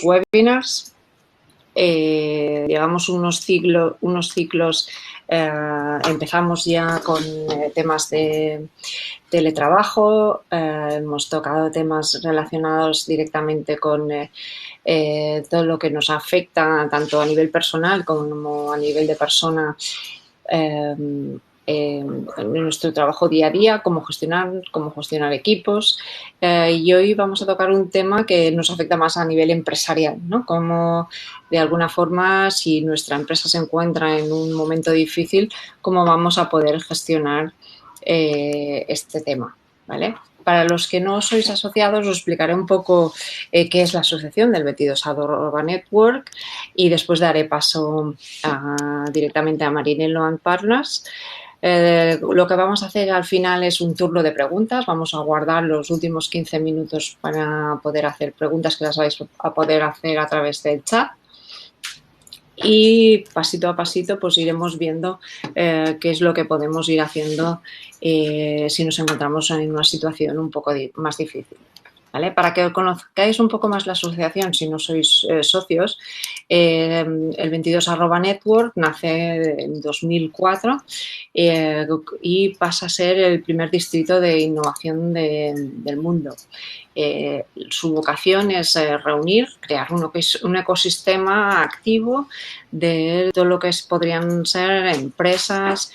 webinars. Llevamos unos ciclos, empezamos ya con temas de teletrabajo, hemos tocado temas relacionados directamente con todo lo que nos afecta tanto a nivel personal como a nivel de persona en nuestro trabajo día a día, cómo gestionar equipos. Y hoy vamos a tocar un tema que nos afecta más a nivel empresarial, ¿no? Cómo, de alguna forma, si nuestra empresa se encuentra en un momento difícil, cómo vamos a poder gestionar este tema, ¿vale? Para los que no sois asociados, os explicaré un poco qué es la asociación del 22@ Network y después daré paso directamente a Marinello and Partners. Lo que vamos a hacer al final es un turno de preguntas. Vamos a guardar los últimos 15 minutos para poder hacer preguntas que las vais a poder hacer a través del chat. Y pasito a pasito pues iremos viendo qué es lo que podemos ir haciendo si nos encontramos en una situación un poco más difícil. ¿Vale? Para que conozcáis un poco más la asociación, si no sois socios, el 22@ Network nace en 2004 y pasa a ser el primer distrito de innovación del mundo. Su vocación es reunir, crear un ecosistema activo de todo lo que podrían ser empresas,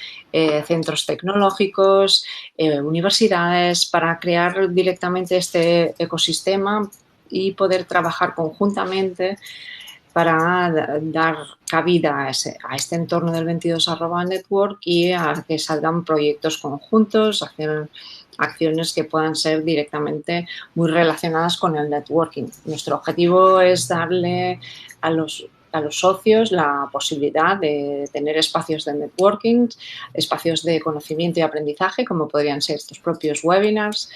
centros tecnológicos, universidades, para crear directamente este ecosistema y poder trabajar conjuntamente para dar cabida a este entorno del 22@ Network y a que salgan proyectos conjuntos, hacer acciones que puedan ser directamente muy relacionadas con el networking. Nuestro objetivo es darle a los socios la posibilidad de tener espacios de networking, espacios de conocimiento y aprendizaje, como podrían ser estos propios webinars.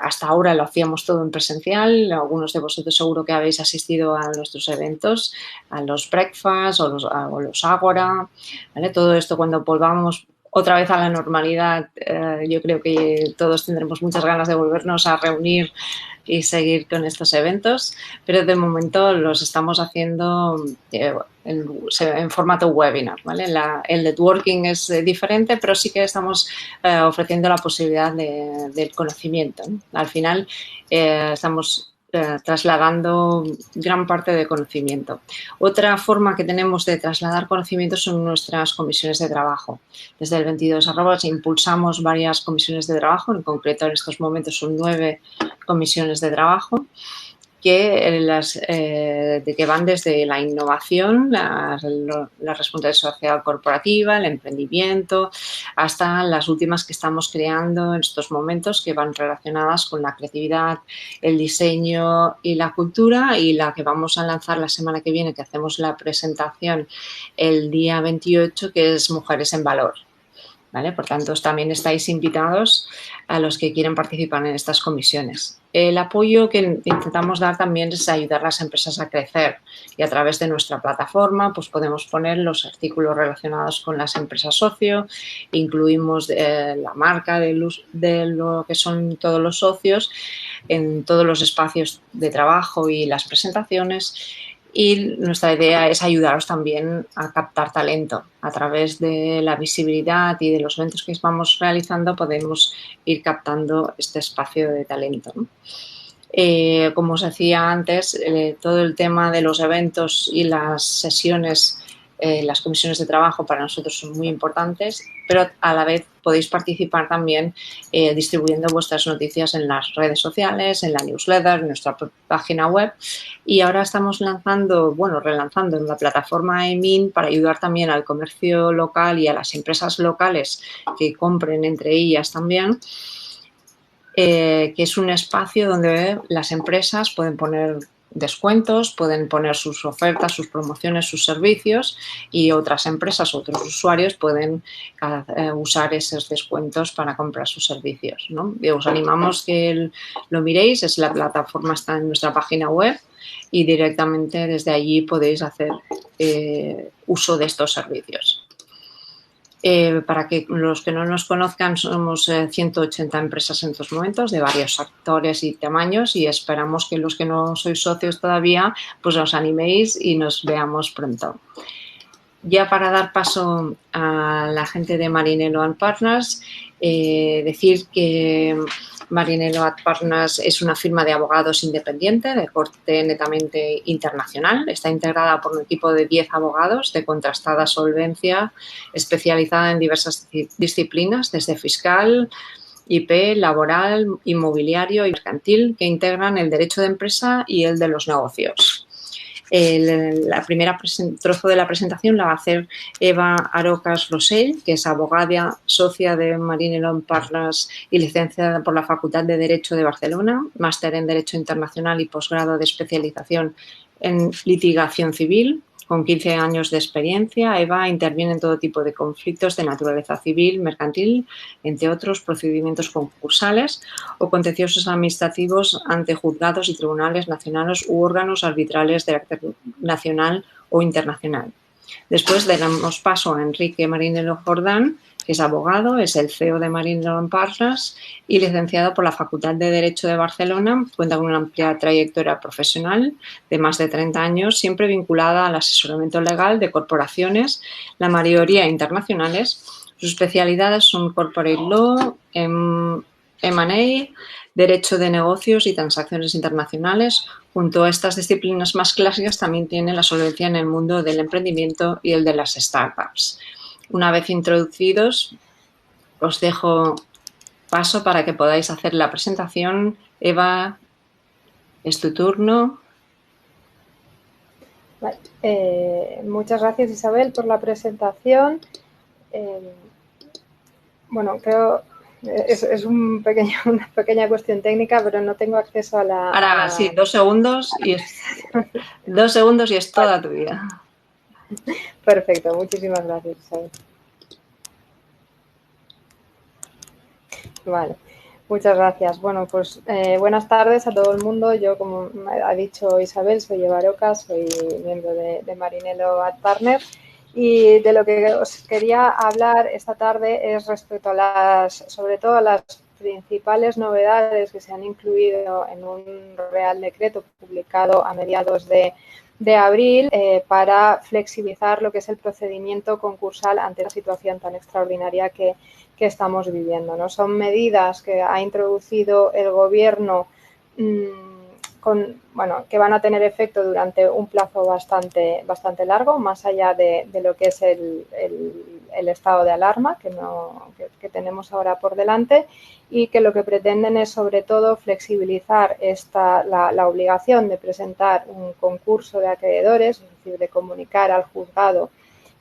Hasta ahora lo hacíamos todo en presencial. Algunos de vosotros seguro que habéis asistido a nuestros eventos, a los breakfasts o los Agora, ¿vale? Todo esto, cuando volvamos otra vez a la normalidad, yo creo que todos tendremos muchas ganas de volvernos a reunir y seguir con estos eventos, pero de momento los estamos haciendo en formato webinar, ¿vale? El networking es diferente, pero sí que estamos ofreciendo la posibilidad del conocimiento, ¿no? Al final estamos trasladando gran parte de conocimiento. Otra forma que tenemos de trasladar conocimiento son nuestras comisiones de trabajo. Desde el 22@ impulsamos varias comisiones de trabajo, en concreto en estos momentos son 9 comisiones de trabajo que van desde la innovación, la responsabilidad corporativa, el emprendimiento, hasta las últimas que estamos creando en estos momentos, que van relacionadas con la creatividad, el diseño y la cultura, y la que vamos a lanzar la semana que viene, que hacemos la presentación el día 28, que es Mujeres en Valor. ¿Vale? Por tanto, también estáis invitados a los que quieren participar en estas comisiones. El apoyo que intentamos dar también es ayudar a las empresas a crecer, y a través de nuestra plataforma pues podemos poner los artículos relacionados con las empresas socio, incluimos la marca de lo que son todos los socios en todos los espacios de trabajo y las presentaciones. Y nuestra idea es ayudaros también a captar talento. A través de la visibilidad y de los eventos que vamos realizando podemos ir captando este espacio de talento, ¿no? Como os decía antes, todo el tema de los eventos y las sesiones, las comisiones de trabajo para nosotros son muy importantes, pero a la vez podéis participar también distribuyendo vuestras noticias en las redes sociales, en la newsletter, en nuestra página web. Y ahora estamos relanzando en la plataforma EMIN para ayudar también al comercio local y a las empresas locales que compren entre ellas también, que es un espacio donde las empresas pueden poner descuentos, pueden poner sus ofertas, sus promociones, sus servicios, y otras empresas, otros usuarios pueden usar esos descuentos para comprar sus servicios, ¿no? Y os animamos que lo miréis. La plataforma está en nuestra página web y directamente desde allí podéis hacer uso de estos servicios. Para que los que no nos conozcan, somos 180 empresas en estos momentos de varios sectores y tamaños y esperamos que los que no sois socios todavía pues os animéis y nos veamos pronto. Ya para dar paso a la gente de Marinello & Partners, decir que Marinello & Partners es una firma de abogados independiente de corte netamente internacional. Está integrada por un equipo de 10 abogados de contrastada solvencia, especializada en diversas disciplinas, desde fiscal, IP, laboral, inmobiliario y mercantil, que integran el derecho de empresa y el de los negocios. La primera trozo de la presentación la va a hacer Eva Arocas Rosell, que es abogada socia de Marinello & Partners y licenciada por la Facultad de Derecho de Barcelona, máster en Derecho Internacional y posgrado de especialización en litigación civil. Con 15 años de experiencia, Eva interviene en todo tipo de conflictos de naturaleza civil, mercantil, entre otros procedimientos concursales o contenciosos administrativos ante juzgados y tribunales nacionales u órganos arbitrales de carácter nacional o internacional. Después le damos paso a Enrique Marinello Jordán, que es abogado, es el CEO de Marinello & Partners y licenciado por la Facultad de Derecho de Barcelona. Cuenta con una amplia trayectoria profesional de más de 30 años, siempre vinculada al asesoramiento legal de corporaciones, la mayoría internacionales. Sus especialidades son Corporate Law, M&A, Derecho de Negocios y Transacciones Internacionales. Junto a estas disciplinas más clásicas también tiene la solvencia en el mundo del emprendimiento y el de las startups. Una vez introducidos, os dejo paso para que podáis hacer la presentación. Eva, es tu turno. Vale. Muchas gracias, Isabel, por la presentación. Bueno, creo es una pequeña cuestión técnica, pero no tengo acceso a la... Ahora sí, 2 segundos y es toda tu vida. Perfecto, muchísimas gracias, Isabel. Vale, muchas gracias. Bueno, pues buenas tardes a todo el mundo. Yo, como ha dicho Isabel, soy Eva Arocas, soy miembro de Marinello & Partners. Y de lo que os quería hablar esta tarde es respecto a sobre todo a las principales novedades que se han incluido en un Real Decreto publicado a mediados de abril para flexibilizar lo que es el procedimiento concursal ante la situación tan extraordinaria que estamos viviendo, ¿no? Son medidas que ha introducido el Gobierno que van a tener efecto durante un plazo bastante largo, más allá de lo que es el estado de alarma que tenemos ahora por delante, y que lo que pretenden es sobre todo flexibilizar la obligación de presentar un concurso de acreedores, es decir, de comunicar al juzgado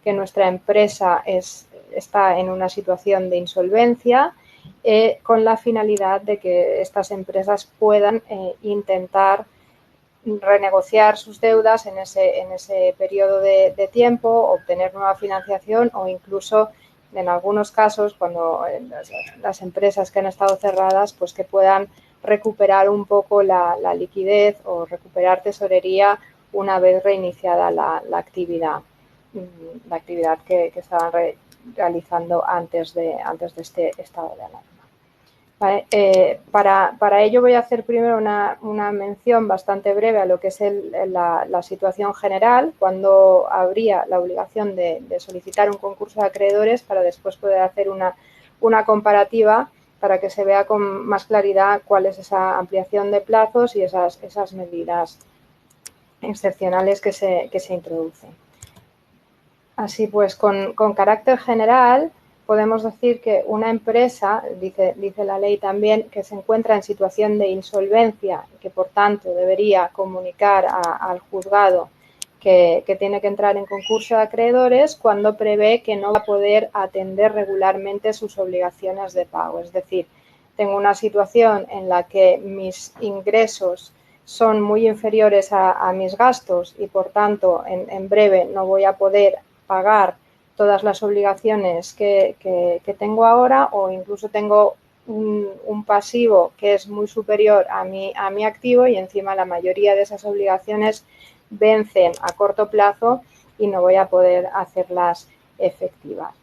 que nuestra empresa está en una situación de insolvencia, con la finalidad de que estas empresas puedan intentar renegociar sus deudas en ese periodo de tiempo, obtener nueva financiación o incluso, en algunos casos, cuando las empresas que han estado cerradas, pues que puedan recuperar un poco la liquidez o recuperar tesorería una vez reiniciada la actividad que estaban realizando antes de este estado de alarma. Vale, para ello voy a hacer primero una mención bastante breve a lo que es la situación general, cuando habría la obligación de solicitar un concurso de acreedores, para después poder hacer una comparativa para que se vea con más claridad cuál es esa ampliación de plazos y esas medidas excepcionales que se introducen. Así pues, con carácter general, podemos decir que una empresa, dice la ley también, que se encuentra en situación de insolvencia y que, por tanto, debería comunicar al juzgado que tiene que entrar en concurso de acreedores cuando prevé que no va a poder atender regularmente sus obligaciones de pago. Es decir, tengo una situación en la que mis ingresos son muy inferiores a mis gastos y, por tanto, en breve no voy a poder pagar todas las obligaciones que tengo ahora, o incluso tengo un pasivo que es muy superior a mi activo y encima la mayoría de esas obligaciones vencen a corto plazo y no voy a poder hacerlas efectivas.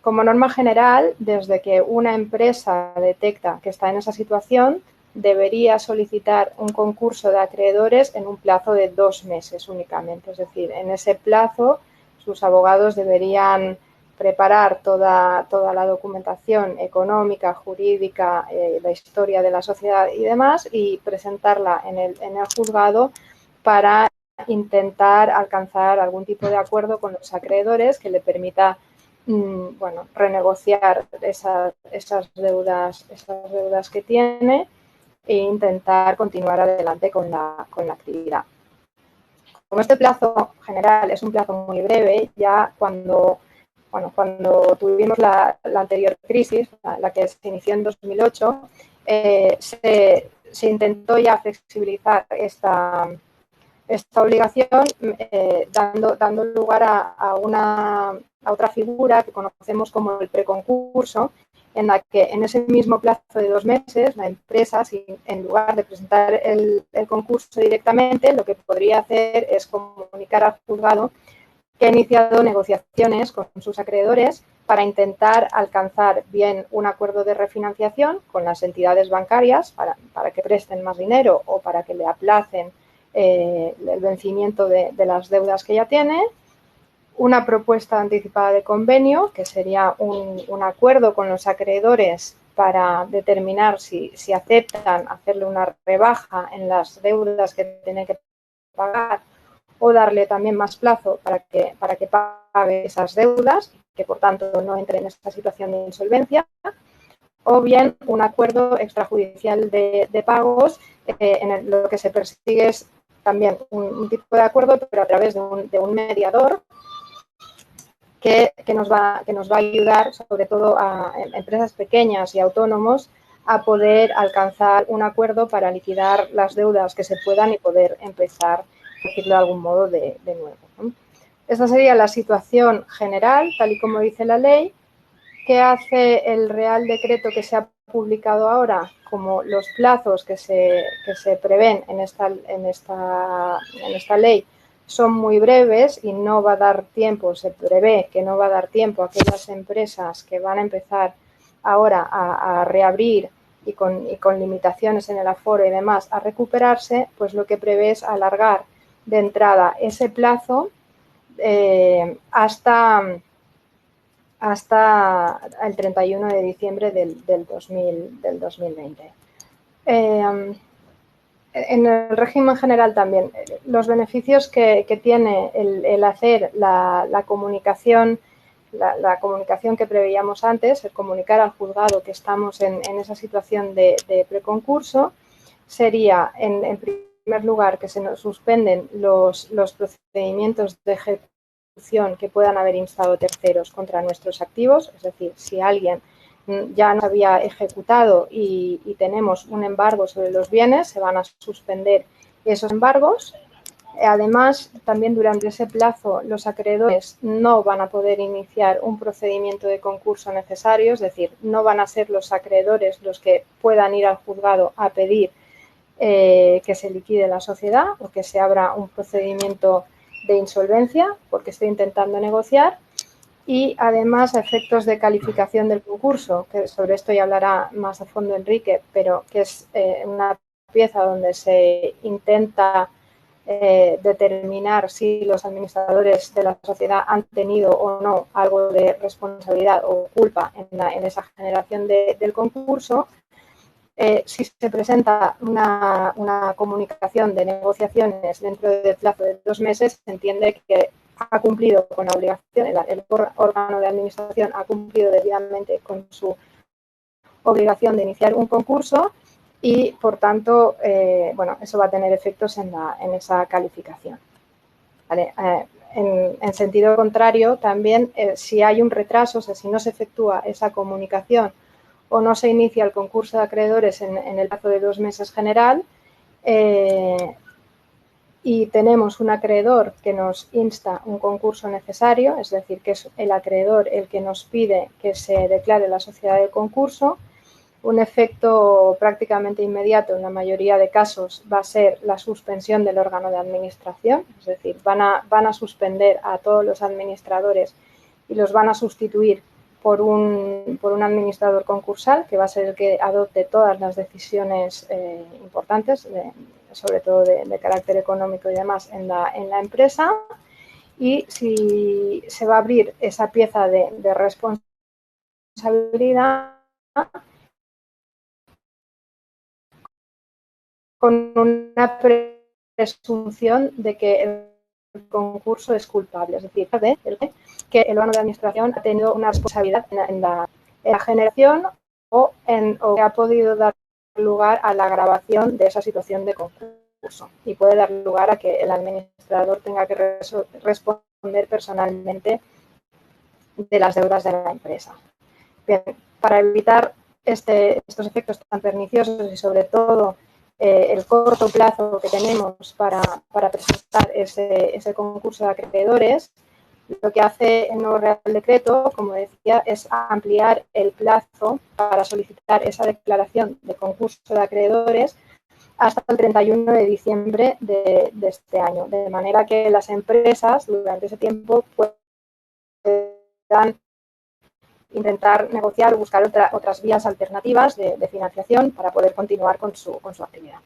como norma general, desde que una empresa detecta que está en esa situación, debería solicitar un concurso de acreedores en un plazo de 2 meses únicamente. Es decir, en ese plazo sus abogados deberían preparar toda la documentación económica, jurídica, la historia de la sociedad y demás, y presentarla en el juzgado para intentar alcanzar algún tipo de acuerdo con los acreedores que le permita bueno, renegociar esas deudas que tiene e intentar continuar adelante con la actividad. Como este plazo general es un plazo muy breve, ya cuando tuvimos la anterior crisis, la que se inició en 2008, se intentó ya flexibilizar esta obligación dando lugar a otra figura que conocemos como el preconcurso, en la que en ese mismo plazo de 2 meses la empresa, en lugar de presentar el concurso directamente, lo que podría hacer es comunicar al juzgado que ha iniciado negociaciones con sus acreedores para intentar alcanzar bien un acuerdo de refinanciación con las entidades bancarias para que presten más dinero o para que le aplacen el vencimiento de las deudas que ya tiene, una propuesta anticipada de convenio, que sería un acuerdo con los acreedores para determinar si aceptan hacerle una rebaja en las deudas que tienen que pagar o darle también más plazo para que pague esas deudas, que por tanto no entre en esta situación de insolvencia, o bien un acuerdo extrajudicial de pagos en lo que se persigue es también un tipo de acuerdo, pero a través de un mediador que nos va a ayudar, sobre todo a empresas pequeñas y autónomos, a poder alcanzar un acuerdo para liquidar las deudas que se puedan y poder empezar, por decirlo de algún modo, de nuevo, ¿no? Esta sería la situación general, tal y como dice la ley. ¿Qué hace el Real Decreto que se ha publicado ahora? Como los plazos que se prevén en esta ley son muy breves y no va a dar tiempo, se prevé que no va a dar tiempo a aquellas empresas que van a empezar ahora a reabrir y con limitaciones en el aforo y demás a recuperarse, pues lo que prevé es alargar de entrada ese plazo hasta el 31 de diciembre del 2020. En el régimen general también, los beneficios que tiene el hacer la comunicación, la comunicación que preveíamos antes, el comunicar al juzgado que estamos en esa situación de preconcurso, sería, en primer lugar, que se nos suspenden los procedimientos de ejecución que puedan haber instado terceros contra nuestros activos, es decir, si alguien ya nos había ejecutado y tenemos un embargo sobre los bienes, se van a suspender esos embargos. Además, también durante ese plazo los acreedores no van a poder iniciar un procedimiento de concurso necesario, es decir, no van a ser los acreedores los que puedan ir al juzgado a pedir que se liquide la sociedad o que se abra un procedimiento de insolvencia porque estoy intentando negociar. Y además a efectos de calificación del concurso, que sobre esto ya hablará más a fondo Enrique, pero que es una pieza donde se intenta determinar si los administradores de la sociedad han tenido o no algo de responsabilidad o culpa en esa generación del concurso. Si se presenta una comunicación de negociaciones dentro del plazo de 2 meses, se entiende que ha cumplido con la obligación, el órgano de administración ha cumplido debidamente con su obligación de iniciar un concurso y, por tanto, bueno, eso va a tener efectos en esa calificación. ¿Vale? En sentido contrario, también, si hay un retraso, o sea, si no se efectúa esa comunicación o no se inicia el concurso de acreedores en el plazo de 2 meses general, y tenemos un acreedor que nos insta un concurso necesario, es decir, que es el acreedor el que nos pide que se declare la sociedad de concurso, un efecto prácticamente inmediato en la mayoría de casos va a ser la suspensión del órgano de administración, es decir, van a suspender a todos los administradores y los van a sustituir por un administrador concursal, que va a ser el que adopte todas las decisiones importantes, sobre todo de carácter económico y demás, en la empresa. Y si se va a abrir esa pieza de responsabilidad con una presunción de que el concurso es culpable, es decir, que el órgano de administración ha tenido una responsabilidad en la generación o que ha podido dar lugar a la agravación de esa situación de concurso, y puede dar lugar a que el administrador tenga que responder personalmente de las deudas de la empresa. Bien, para evitar estos efectos tan perniciosos y sobre todo el corto plazo que tenemos para presentar ese concurso de acreedores, lo que hace el nuevo Real Decreto, como decía, es ampliar el plazo para solicitar esa declaración de concurso de acreedores hasta el 31 de diciembre de este año, de manera que las empresas durante ese tiempo puedan intentar negociar o buscar otras vías alternativas de financiación para poder continuar con su actividad.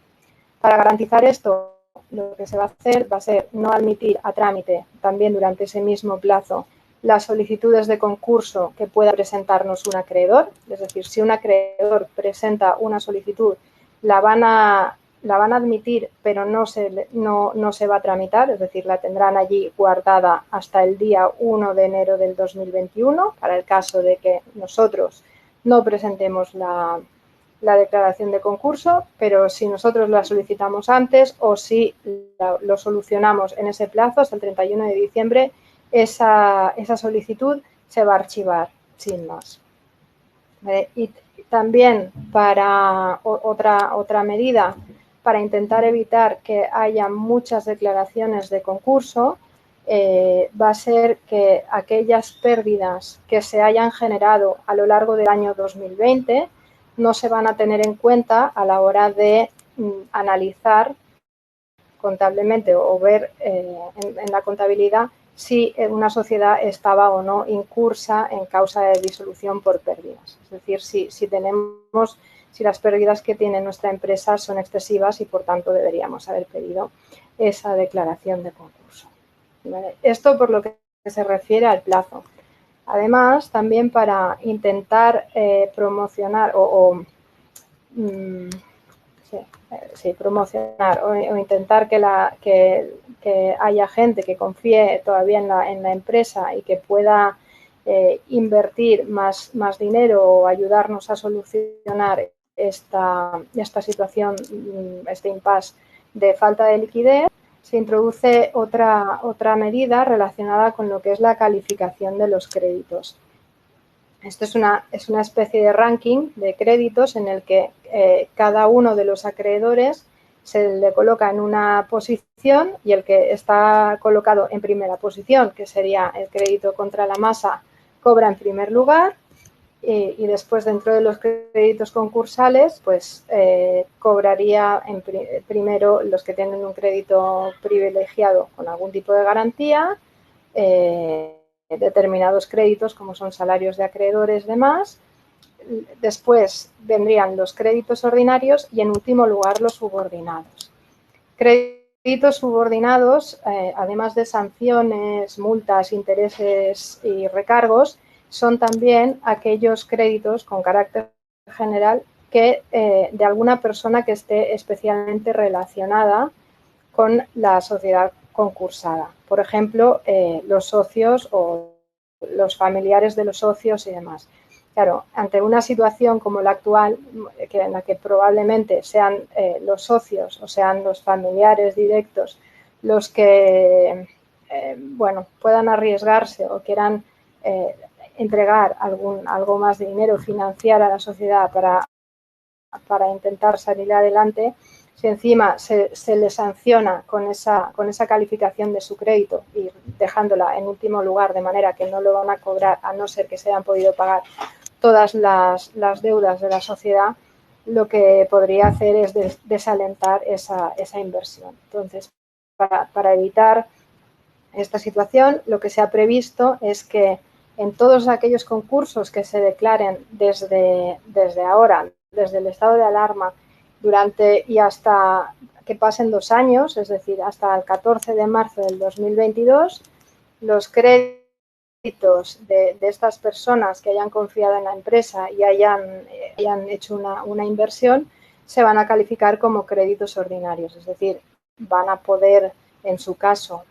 Para garantizar esto, lo que se va a hacer va a ser no admitir a trámite también durante ese mismo plazo las solicitudes de concurso que pueda presentarnos un acreedor. Es decir, si un acreedor presenta una solicitud, la van a admitir, pero no se va a tramitar, es decir, la tendrán allí guardada hasta el día 1 de enero del 2021, para el caso de que nosotros no presentemos la declaración de concurso, pero si nosotros la solicitamos antes o si lo solucionamos en ese plazo, hasta el 31 de diciembre, esa solicitud se va a archivar sin más. Y también para otra medida, para intentar evitar que haya muchas declaraciones de concurso, va a ser que aquellas pérdidas que se hayan generado a lo largo del año 2020 no se van a tener en cuenta a la hora de analizar contablemente o ver en la contabilidad si una sociedad estaba o no incursa en causa de disolución por pérdidas. Es decir, si las pérdidas que tiene nuestra empresa son excesivas y, por tanto, deberíamos haber pedido esa declaración de concurso. ¿Vale? Esto por lo que se refiere al plazo. Además, también para intentar promocionar promocionar o intentar que haya gente que confíe todavía en la empresa y que pueda invertir más dinero o ayudarnos a solucionar esta situación, este impasse de falta de liquidez, se introduce otra medida relacionada con lo que es la calificación de los créditos. Esto es una especie de ranking de créditos en el que cada uno de los acreedores se le coloca en una posición, y el que está colocado en primera posición, que sería el crédito contra la masa, cobra en primer lugar, y después, dentro de los créditos concursales, pues cobraría primero los que tienen un crédito privilegiado con algún tipo de garantía, determinados créditos como son salarios de acreedores, demás. Después vendrían los créditos ordinarios y, en último lugar, los subordinados. Créditos subordinados, además de sanciones, multas, intereses y recargos, son también aquellos créditos con carácter general que de alguna persona que esté especialmente relacionada con la sociedad concursada. Por ejemplo, los socios o los familiares de los socios y demás. Claro, ante una situación como la actual, en la que probablemente sean los socios o sean los familiares directos los que puedan arriesgarse o quieran entregar algo más de dinero, financiar a la sociedad para intentar salir adelante, si encima se le sanciona con esa calificación de su crédito y dejándola en último lugar, de manera que no lo van a cobrar a no ser que se hayan podido pagar todas las deudas de la sociedad, lo que podría hacer es desalentar esa inversión. Entonces, para evitar esta situación, lo que se ha previsto es que en todos aquellos concursos que se declaren desde ahora, desde el estado de alarma, durante y hasta que pasen 2 años, es decir, hasta el 14 de marzo del 2022, los créditos de estas personas que hayan confiado en la empresa y hayan hecho una inversión se van a calificar como créditos ordinarios, es decir, van a poder, en su caso,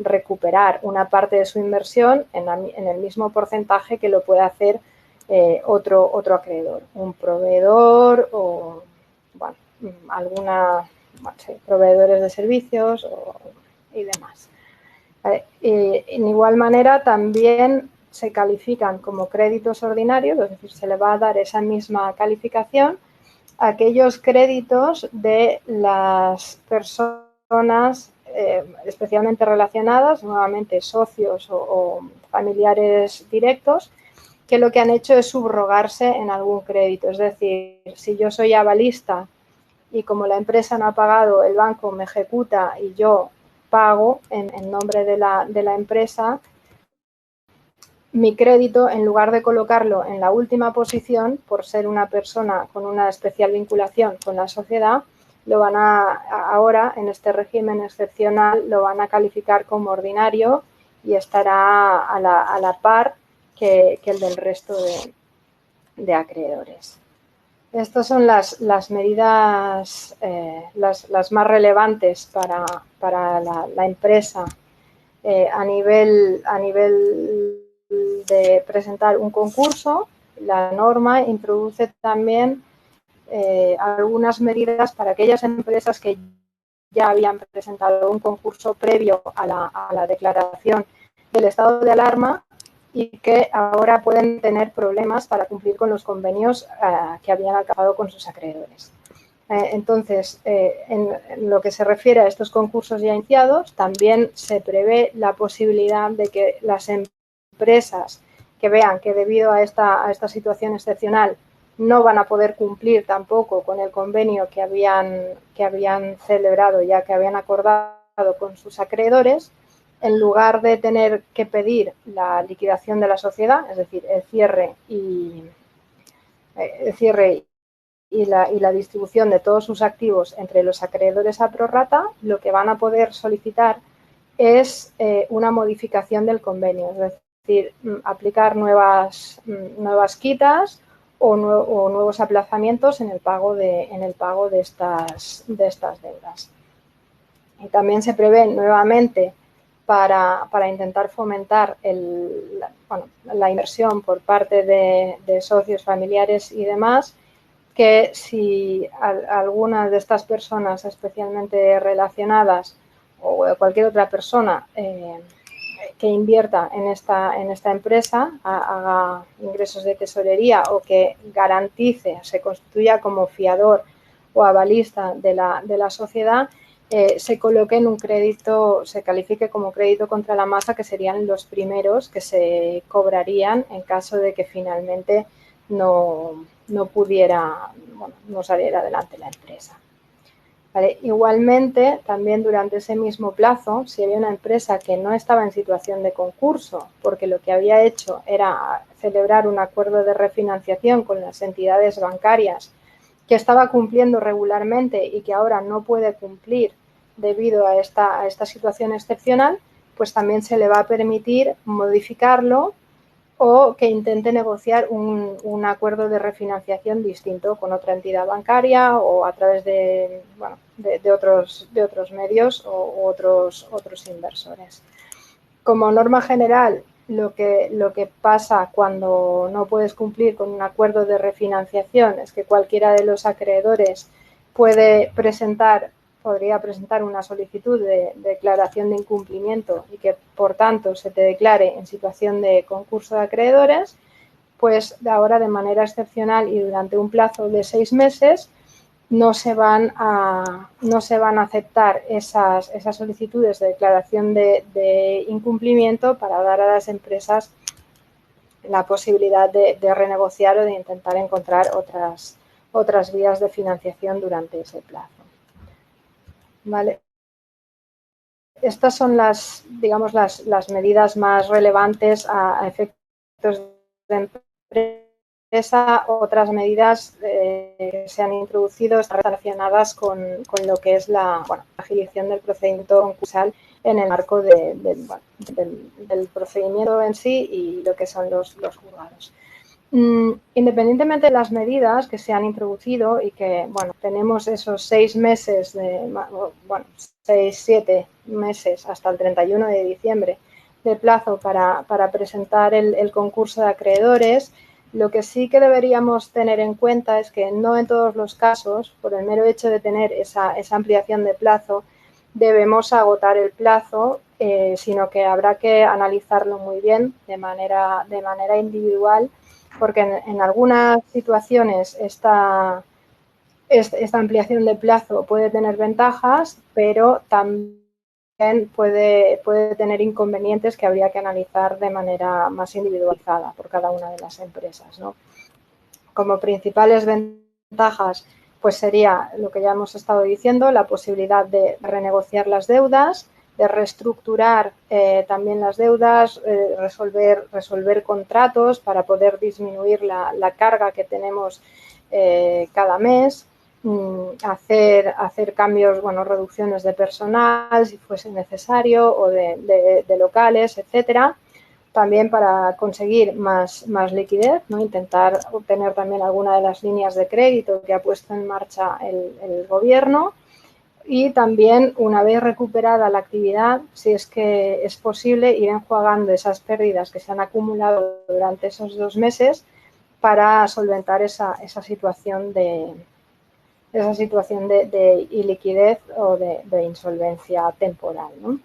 recuperar una parte de su inversión en el mismo porcentaje que lo puede hacer otro acreedor, un proveedor o, bueno, proveedores de servicios y demás. En igual manera, también se califican como créditos ordinarios, es decir, se le va a dar esa misma calificación a aquellos créditos de las personas especialmente relacionadas, nuevamente socios o familiares directos, que lo que han hecho es subrogarse en algún crédito. Es decir, si yo soy avalista y como la empresa no ha pagado, el banco me ejecuta y yo pago en nombre de la empresa, mi crédito, en lugar de colocarlo en la última posición, por ser una persona con una especial vinculación con la sociedad, lo van ahora, en este régimen excepcional, lo van a calificar como ordinario y estará a la par que el del resto de acreedores. Estas son las medidas, las más relevantes para la empresa a nivel de presentar un concurso. La norma introduce también algunas medidas para aquellas empresas que ya habían presentado un concurso previo a la declaración del estado de alarma y que ahora pueden tener problemas para cumplir con los convenios que habían alcanzado con sus acreedores. Entonces, en lo que se refiere a estos concursos ya iniciados, también se prevé la posibilidad de que las empresas que vean que debido a esta situación excepcional no van a poder cumplir tampoco con el convenio que habían celebrado, ya que habían acordado con sus acreedores, en lugar de tener que pedir la liquidación de la sociedad, es decir, el cierre y la distribución de todos sus activos entre los acreedores a prorrata, lo que van a poder solicitar es una modificación del convenio, es decir, aplicar nuevas quitas o nuevos aplazamientos en el pago de estas deudas. Y también se prevé nuevamente para intentar fomentar la inversión por parte de socios, familiares y demás, que si alguna de estas personas especialmente relacionadas o cualquier otra persona que invierta en esta empresa haga ingresos de tesorería o que garantice, se constituya como fiador o avalista de la sociedad, se coloque en un crédito, se califique como crédito contra la masa, que serían los primeros que se cobrarían en caso de que finalmente no saliera adelante la empresa. ¿Vale? Igualmente, también durante ese mismo plazo, si había una empresa que no estaba en situación de concurso, porque lo que había hecho era celebrar un acuerdo de refinanciación con las entidades bancarias, que estaba cumpliendo regularmente y que ahora no puede cumplir debido a esta situación excepcional, pues también se le va a permitir modificarlo o que intente negociar un acuerdo de refinanciación distinto con otra entidad bancaria o a través de otros medios o otros inversores. Como norma general, lo que pasa cuando no puedes cumplir con un acuerdo de refinanciación es que cualquiera de los acreedores podría presentar una solicitud de declaración de incumplimiento y que, por tanto, se te declare en situación de concurso de acreedores, pues de ahora, de manera excepcional y durante un plazo de 6 meses, no se van a aceptar esas solicitudes de declaración de incumplimiento para dar a las empresas la posibilidad de renegociar o de intentar encontrar otras vías de financiación durante ese plazo. ¿Vale? Estas son las medidas más relevantes a efectos de empresa, otras medidas que se han introducido están relacionadas con lo que es la agilización del procedimiento concursal en el marco del procedimiento en sí y lo que son los juzgados. Independientemente de las medidas que se han introducido y que, tenemos esos 6 meses, 6-7 meses hasta el 31 de diciembre de plazo para presentar el concurso de acreedores, lo que sí que deberíamos tener en cuenta es que no en todos los casos, por el mero hecho de tener esa ampliación de plazo, debemos agotar el plazo, sino que habrá que analizarlo muy bien de manera individual, porque en algunas situaciones esta ampliación de plazo puede tener ventajas, pero también puede tener inconvenientes que habría que analizar de manera más individualizada por cada una de las empresas, ¿no? Como principales ventajas, pues sería lo que ya hemos estado diciendo, la posibilidad de renegociar las deudas, de reestructurar también las deudas, resolver contratos para poder disminuir la carga que tenemos cada mes, hacer cambios, reducciones de personal si fuese necesario o de locales, etcétera. También para conseguir más liquidez, ¿no? Intentar obtener también alguna de las líneas de crédito que ha puesto en marcha el gobierno. Y también, una vez recuperada la actividad, si es que es posible, ir enjuagando esas pérdidas que se han acumulado durante esos 2 meses para solventar esa situación de iliquidez o de insolvencia temporal, ¿no?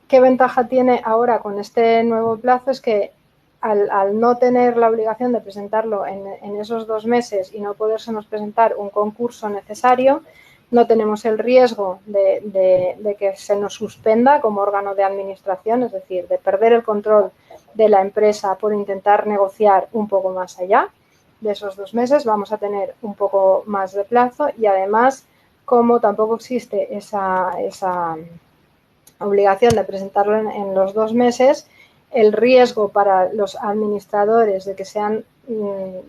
¿Qué ventaja tiene ahora con este nuevo plazo? Es que al no tener la obligación de presentarlo en esos 2 meses y no podérsenos presentar un concurso necesario, no tenemos el riesgo de que se nos suspenda como órgano de administración, es decir, de perder el control de la empresa por intentar negociar un poco más allá de esos 2 meses. Vamos a tener un poco más de plazo y además, como tampoco existe esa obligación de presentarlo en los 2 meses, el riesgo para los administradores de que sean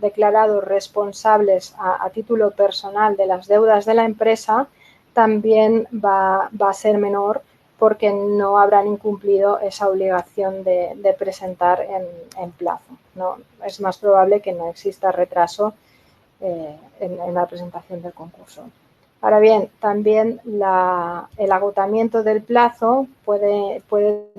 declarados responsables a título personal de las deudas de la empresa también va a ser menor, porque no habrán incumplido esa obligación de presentar en plazo, ¿no? Es más probable que no exista retraso en la presentación del concurso. Ahora bien, también el agotamiento del plazo puede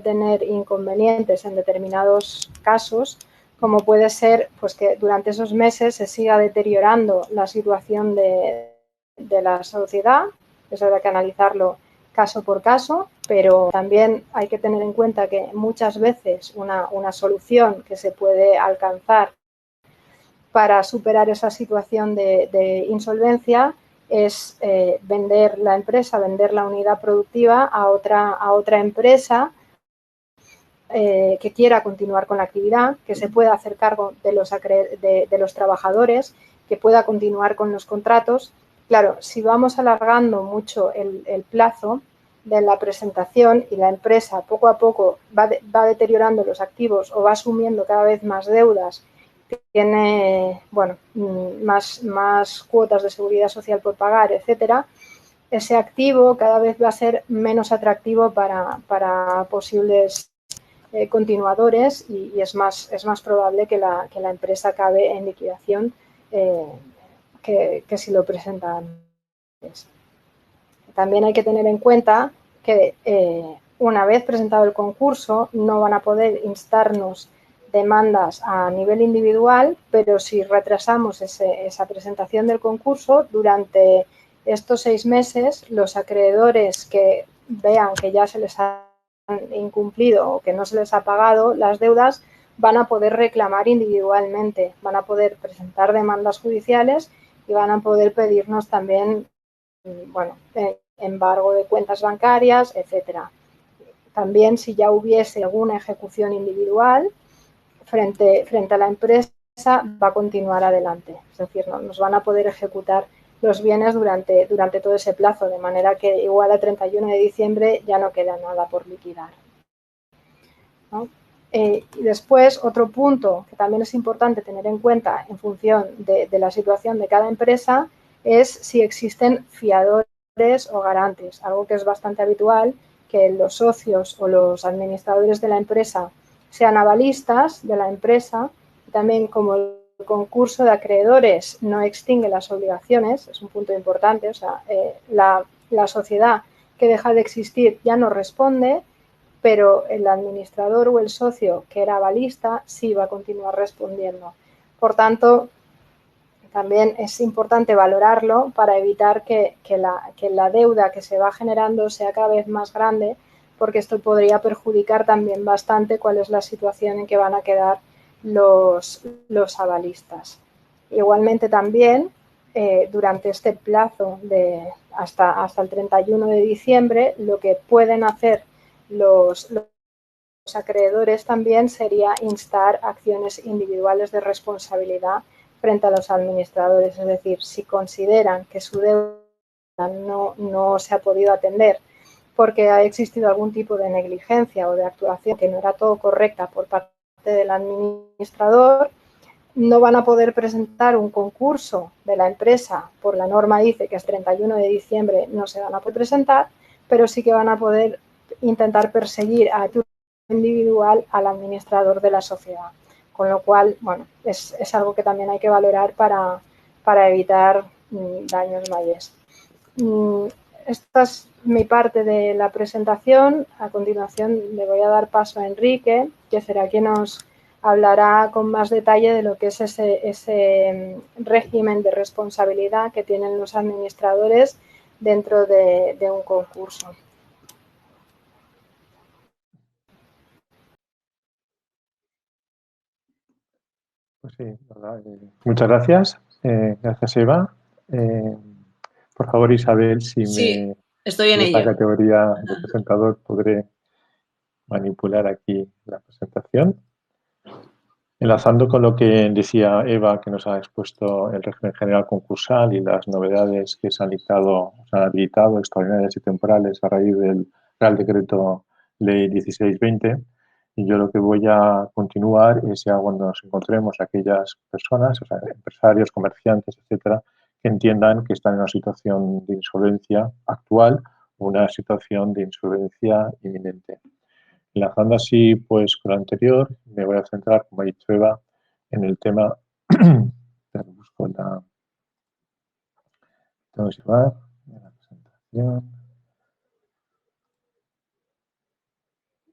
tener inconvenientes en determinados casos, como puede ser pues que durante esos meses se siga deteriorando la situación de la sociedad. Eso habrá que analizarlo caso por caso, pero también hay que tener en cuenta que muchas veces una solución que se puede alcanzar para superar esa situación de insolvencia es vender la empresa, vender la unidad productiva a otra empresa que quiera continuar con la actividad, que se pueda hacer cargo de los trabajadores, que pueda continuar con los contratos. Claro, si vamos alargando mucho el plazo de la presentación y la empresa poco a poco va deteriorando los activos o va asumiendo cada vez más deudas, tiene más cuotas de seguridad social por pagar, etcétera, ese activo cada vez va a ser menos atractivo para posibles continuadores y es más probable que la empresa acabe en liquidación que si lo presentan antes. También hay que tener en cuenta que una vez presentado el concurso no van a poder instarnos demandas a nivel individual, pero si retrasamos esa presentación del concurso, durante estos 6 meses, los acreedores que vean que ya se les ha incumplido o que no se les ha pagado las deudas van a poder reclamar individualmente, van a poder presentar demandas judiciales y van a poder pedirnos también embargo de cuentas bancarias, etcétera. También, si ya hubiese alguna ejecución individual frente a la empresa, va a continuar adelante. Es decir, nos van a poder ejecutar los bienes durante todo ese plazo, de manera que igual a 31 de diciembre ya no queda nada por liquidar, ¿no? Y después, otro punto que también es importante tener en cuenta en función de la situación de cada empresa es si existen fiadores o garantes, algo que es bastante habitual, que los socios o los administradores de la empresa sean avalistas de la empresa. También, como el concurso de acreedores no extingue las obligaciones, es un punto importante, o sea, la sociedad que deja de existir ya no responde, pero el administrador o el socio que era avalista sí va a continuar respondiendo. Por tanto, también es importante valorarlo para evitar que la deuda que se va generando sea cada vez más grande, porque esto podría perjudicar también bastante cuál es la situación en que van a quedar los avalistas. Igualmente también, durante este plazo de hasta el 31 de diciembre, lo que pueden hacer los acreedores también sería instar acciones individuales de responsabilidad frente a los administradores. Es decir, si consideran que su deuda no se ha podido atender porque ha existido algún tipo de negligencia o de actuación que no era todo correcta por parte del administrador, no van a poder presentar un concurso de la empresa, por la norma dice que es 31 de diciembre, no se van a poder presentar, pero sí que van a poder intentar perseguir a título individual al administrador de la sociedad. Con lo cual, bueno, es algo que también hay que valorar para evitar daños mayores. Esta es mi parte de la presentación. A continuación le voy a dar paso a Enrique, que será quien nos hablará con más detalle de lo que es ese régimen de responsabilidad que tienen los administradores dentro de un concurso. Pues sí, ¿verdad? Muchas gracias. Gracias, Eva. Por favor, Isabel, si Sí, estoy en en esta ello. categoría de presentador podré manipular aquí la presentación. Enlazando con lo que decía Eva, que nos ha expuesto el régimen general concursal y las novedades que se han habilitado extraordinarias y temporales a raíz del Real Decreto Ley 1620, y yo lo que voy a continuar es ya cuando nos encontremos aquellas personas, o sea, empresarios, comerciantes, etcétera, que entiendan que están en una situación de insolvencia actual o una situación de insolvencia inminente. Enlazando así pues con lo anterior, me voy a centrar, como ha dicho Eva, en el tema busco la tengo que llevar la presentación.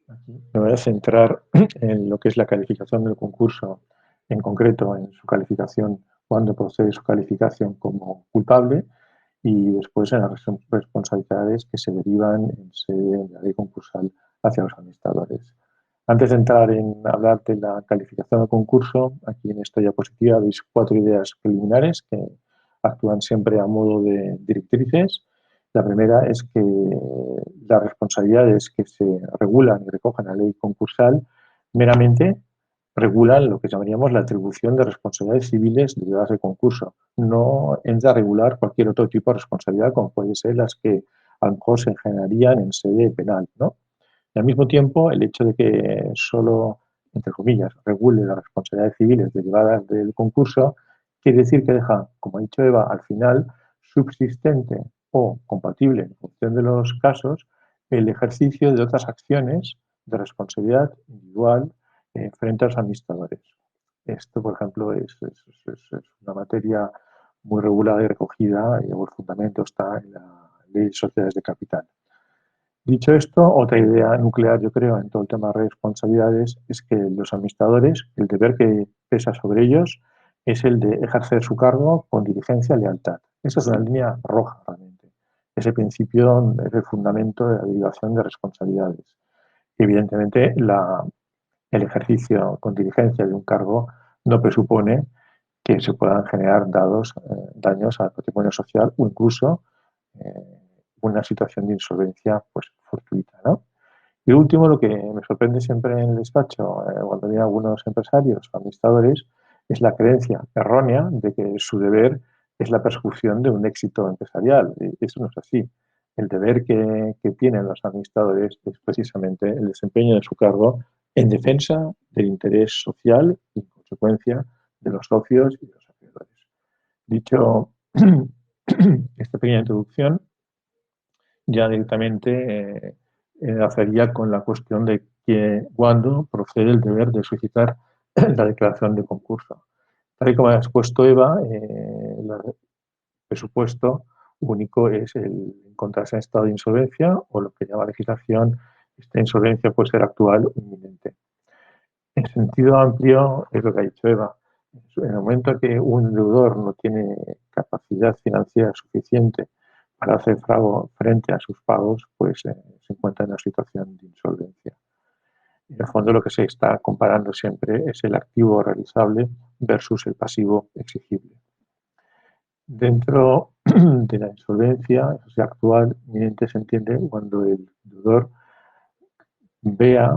Aquí. Me voy a centrar en lo que es la calificación del concurso, en concreto en su calificación, cuando procede su calificación como culpable, y después en las responsabilidades que se derivan en sede de la ley concursal hacia los administradores. Antes de entrar en hablar de la calificación del concurso, aquí en esta diapositiva veis 4 ideas preliminares que actúan siempre a modo de directrices. La primera es que las responsabilidades que se regulan y recogen en la ley concursal meramente regulan lo que llamaríamos la atribución de responsabilidades civiles derivadas del concurso. No entra a regular cualquier otro tipo de responsabilidad, como pueden ser las que a lo mejor se generarían en sede penal, ¿no? Y al mismo tiempo, el hecho de que solo, entre comillas, regule las responsabilidades civiles derivadas del concurso, quiere decir que deja, como ha dicho Eva, al final subsistente o compatible, en función de los casos, el ejercicio de otras acciones de responsabilidad individual frente a los administradores. Esto, por ejemplo, es una materia muy regulada y recogida, y el fundamento está en la Ley de Sociedades de Capital. Dicho esto, otra idea nuclear, yo creo, en todo el tema de responsabilidades es que los administradores, el deber que pesa sobre ellos es el de ejercer su cargo con diligencia y lealtad. Esa es una línea roja, realmente. Ese principio es el fundamento de la derivación de responsabilidades. Evidentemente, el ejercicio con diligencia de un cargo no presupone que se puedan generar daños al patrimonio social o incluso una situación de insolvencia pues, fortuita, ¿no? Y último, lo que me sorprende siempre en el despacho, cuando vienen algunos empresarios o administradores, es la creencia errónea de que su deber es la persecución de un éxito empresarial. Y eso no es así. El deber que tienen los administradores es precisamente el desempeño de su cargo en defensa del interés social y, en consecuencia, de los socios y de los acreedores. Dicho esta pequeña introducción, ya directamente hacería con la cuestión de cuándo procede el deber de solicitar la declaración de concurso. Tal y como ha expuesto Eva, el presupuesto único es el encontrarse en estado de insolvencia o lo que llama legislación, esta insolvencia puede ser actual o inminente. En sentido amplio es lo que ha dicho Eva. En el momento que un deudor no tiene capacidad financiera suficiente para hacer frente a sus pagos, pues se encuentra en una situación de insolvencia. En el fondo lo que se está comparando siempre es el activo realizable versus el pasivo exigible. Dentro de la insolvencia actual, inminente se entiende cuando el deudor vea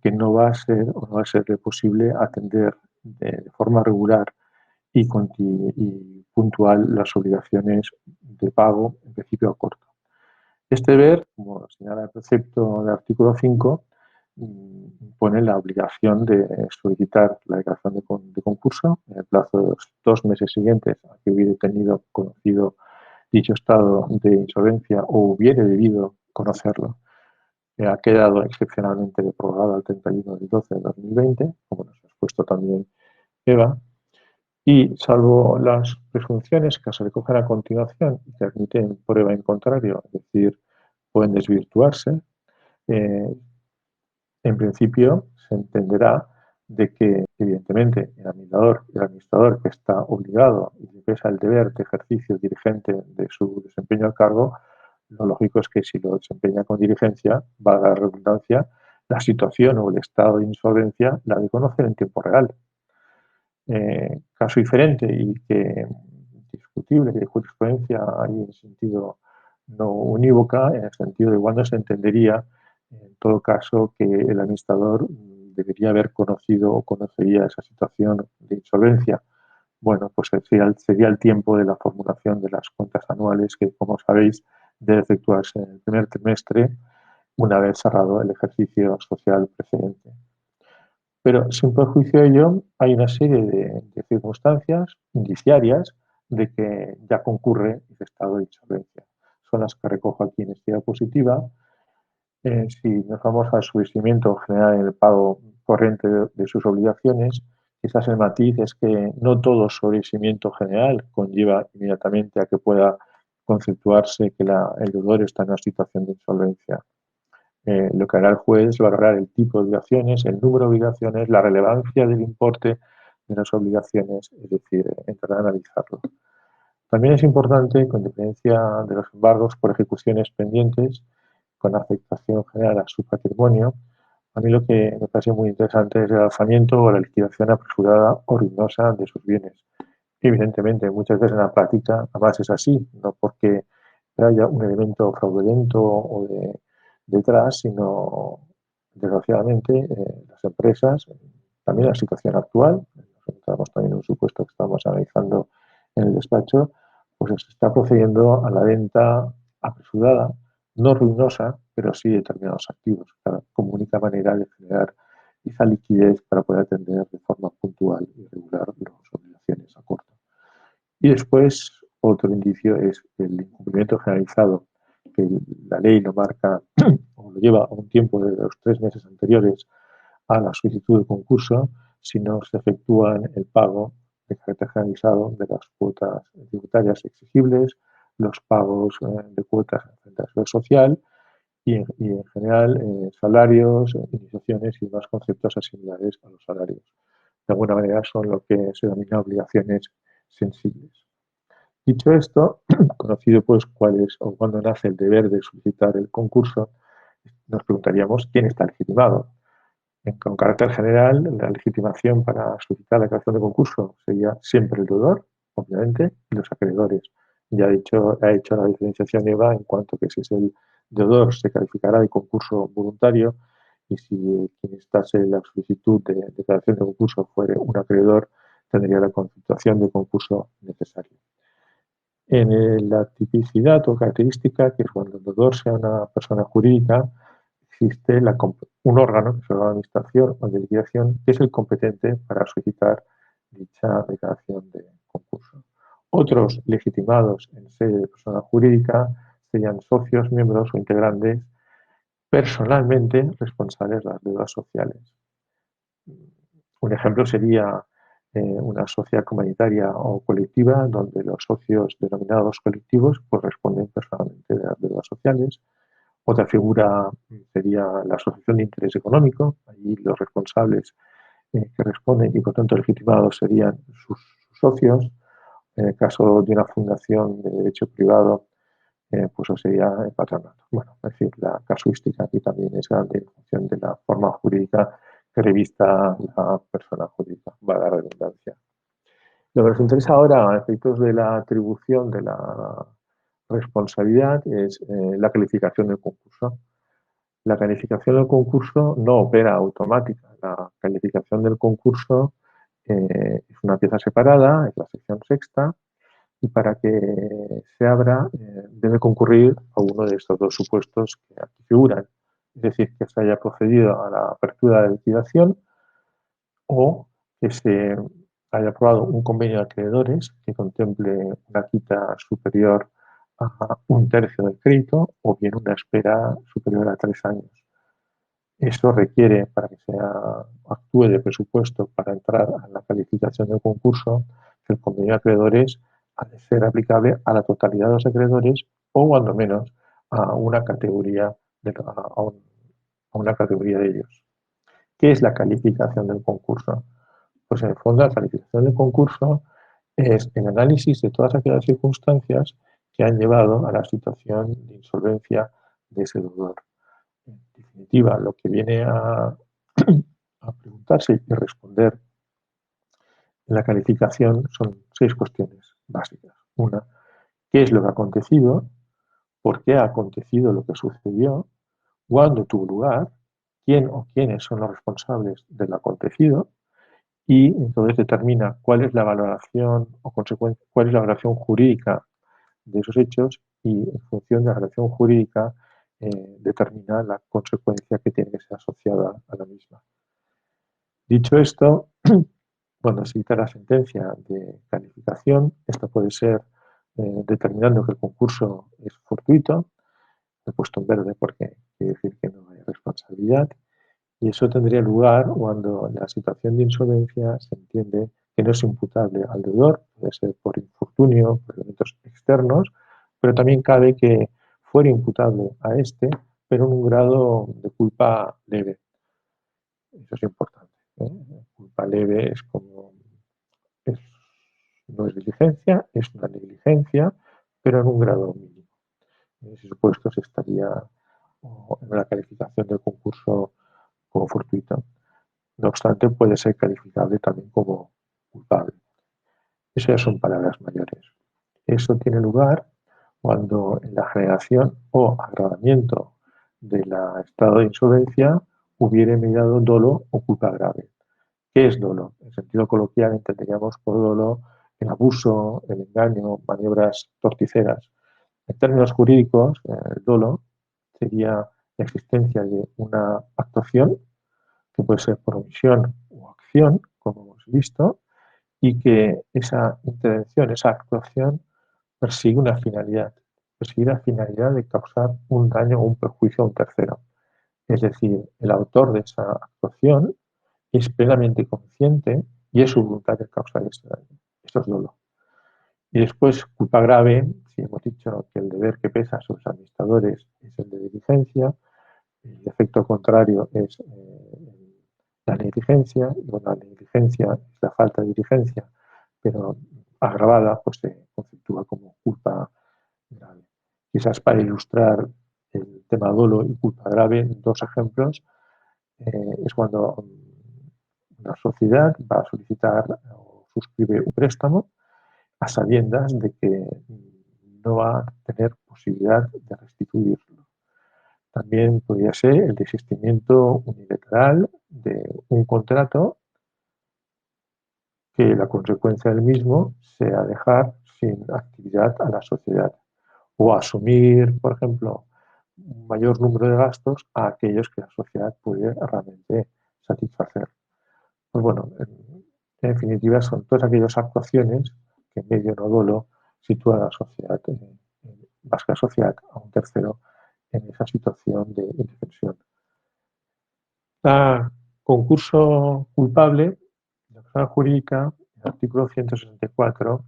que no va a ser o no va a serle posible atender de forma regular y puntual las obligaciones de pago, en principio a corto. Este deber, como señala el precepto del artículo 5, pone la obligación de solicitar la declaración de concurso en el plazo de los 2 meses siguientes a que hubiera tenido conocido dicho estado de insolvencia o hubiera debido conocerlo. Ha quedado excepcionalmente prorrogado al 31 de 12 de 2020, como nos ha expuesto también Eva, y salvo las presunciones que se recogen a continuación y que admiten prueba en contrario, es decir, pueden desvirtuarse, en principio se entenderá de que, evidentemente, el administrador que está obligado y que pesa el deber de ejercicio dirigente de su desempeño al cargo, lo lógico es que si lo desempeña con diligencia, valga la redundancia, la situación o el estado de insolvencia la de conocer en tiempo real. Caso diferente y que discutible, que de jurisprudencia hay en sentido no unívoca, en el sentido de cuándo se entendería, en todo caso, que el administrador debería haber conocido o conocería esa situación de insolvencia. Bueno, pues sería el tiempo de la formulación de las cuentas anuales que, como sabéis, debe efectuarse en el primer trimestre una vez cerrado el ejercicio social precedente. Pero sin perjuicio de ello, hay una serie de circunstancias indiciarias de que ya concurre el estado de insolvencia. Son las que recojo aquí en esta diapositiva. Si nos vamos al subsistimiento general en el pago corriente de sus obligaciones, quizás el matiz es que no todo sobreseimiento general conlleva inmediatamente a que pueda conceptuarse que el deudor está en una situación de insolvencia. Lo que hará el juez es valorar el tipo de obligaciones, el número de obligaciones, la relevancia del importe de las obligaciones, es decir, entrar a analizarlo. También es importante, con independencia de los embargos por ejecuciones pendientes, con afectación general a su patrimonio, a mí lo que me parece muy interesante es el alzamiento o la liquidación apresurada o ruinosa de sus bienes. Evidentemente, muchas veces en la práctica, además es así, no porque haya un elemento fraudulento o detrás, sino desgraciadamente las empresas, también la situación actual, nos encontramos también en un supuesto que estamos analizando en el despacho, pues se está procediendo a la venta apresurada, no ruinosa, pero sí determinados activos, como única manera de generar esa liquidez para poder atender de forma puntual y regular las obligaciones a corto. Y después, otro indicio es el incumplimiento generalizado, que la ley lo marca o lo lleva a un tiempo de los 3 meses anteriores a la solicitud de concurso, si no se efectúan el pago de carácter generalizado de las cuotas tributarias exigibles, los pagos de cuotas en la seguridad social y en general salarios, indemnizaciones y demás conceptos asimilares a los salarios. De alguna manera son lo que se denomina obligaciones sensibles. Dicho esto, conocido pues cuál es o cuándo nace el deber de solicitar el concurso, nos preguntaríamos quién está legitimado. Con carácter general, la legitimación para solicitar la declaración de concurso sería siempre el deudor, obviamente, y los acreedores. Ya ha hecho la diferenciación Eva en cuanto que si es el deudor se calificará de concurso voluntario y si quien estase en la solicitud de declaración de concurso fuere un acreedor, tendría la constitución de concurso necesario. En la tipicidad o característica, que es cuando el deudor sea una persona jurídica, existe un órgano, que es el órgano de administración o de liquidación, que es el competente para solicitar dicha declaración de concurso. Otros legitimados en sede de persona jurídica serían socios, miembros o integrantes personalmente responsables de las deudas sociales. Un ejemplo sería una sociedad comunitaria o colectiva donde los socios denominados colectivos pues, responden personalmente de las deudas sociales. Otra figura sería la asociación de interés económico. Allí los responsables que responden y por tanto legitimados serían sus socios. En el caso de una fundación de derecho privado, pues eso sería el patronato. Bueno, es decir, la casuística aquí también es grande en función de la forma jurídica que revista la persona jurídica, valga la redundancia. Lo que nos interesa ahora, a efectos de la atribución de la responsabilidad, es la calificación del concurso. La calificación del concurso no opera automática. La calificación del concurso es una pieza separada, es la sección sexta, y para que se abra debe concurrir a uno de estos dos supuestos que aquí figuran. Es decir, que se haya procedido a la apertura de liquidación o que se haya aprobado un convenio de acreedores que contemple una quita superior a un tercio del crédito o bien una espera superior a 3 años. Esto requiere, para que se actúe de presupuesto para entrar a la calificación del concurso, que el convenio de acreedores ha de ser aplicable a la totalidad de los acreedores o, cuando menos, a una categoría de ellos. ¿Qué es la calificación del concurso? Pues en el fondo la calificación del concurso es el análisis de todas aquellas circunstancias que han llevado a la situación de insolvencia de ese deudor. En definitiva, lo que viene a preguntarse y responder en la calificación son 6 cuestiones básicas. Una, ¿qué es lo que ha acontecido? ¿Por qué ha acontecido lo que sucedió? ¿Cuándo tuvo lugar? ¿Quién o quiénes son los responsables de lo acontecido? Y entonces determina cuál es la valoración o consecuencia, cuál es la valoración jurídica de esos hechos y en función de la valoración jurídica determina la consecuencia que tiene que ser asociada a la misma. Dicho esto, cuando se dicta la sentencia de calificación, esto puede ser determinando que el concurso es fortuito, he puesto en verde porque quiere decir que no hay responsabilidad, y eso tendría lugar cuando en la situación de insolvencia se entiende que no es imputable al deudor, puede ser por infortunio, por elementos externos, pero también cabe que fuera imputable a este, pero en un grado de culpa leve. Eso es importante. Culpa leve es como, no es diligencia, es una negligencia, pero en un grado mínimo. En ese supuesto se estaría en la calificación del concurso como fortuito. No obstante, puede ser calificable también como culpable. Esas ya son palabras mayores. Eso tiene lugar cuando en la generación o agravamiento del estado de insolvencia hubiere mediado dolo o culpa grave. ¿Qué es dolo? En sentido coloquial entenderíamos por dolo el abuso, el engaño, maniobras torticeras. En términos jurídicos, el dolo sería la existencia de una actuación que puede ser por omisión o acción, como hemos visto, y que esa intervención, esa actuación persigue una finalidad, persigue la finalidad de causar un daño o un perjuicio a un tercero. Es decir, el autor de esa actuación es plenamente consciente y es su voluntad de causar ese daño. Esto es dolo. Y después, culpa grave, si hemos dicho que el deber que pesa sobre los administradores es el de diligencia, el efecto contrario es la negligencia, y bueno, la negligencia es la falta de diligencia, pero agravada, pues se conceptúa como culpa grave. Quizás para ilustrar el tema dolo y culpa grave, dos ejemplos, es cuando una sociedad va a solicitar o suscribe un préstamo a sabiendas de que no va a tener posibilidad de restituirlo. También podría ser el desistimiento unilateral de un contrato que la consecuencia del mismo sea dejar sin actividad a la sociedad o asumir, por ejemplo, un mayor número de gastos a aquellos que la sociedad puede realmente satisfacer. Pues bueno, en definitiva son todas aquellas actuaciones que en medio no dolo sitúan a la sociedad, más que a la sociedad, a un tercero en esa situación de indefensión. Concurso culpable, la persona jurídica, el artículo 164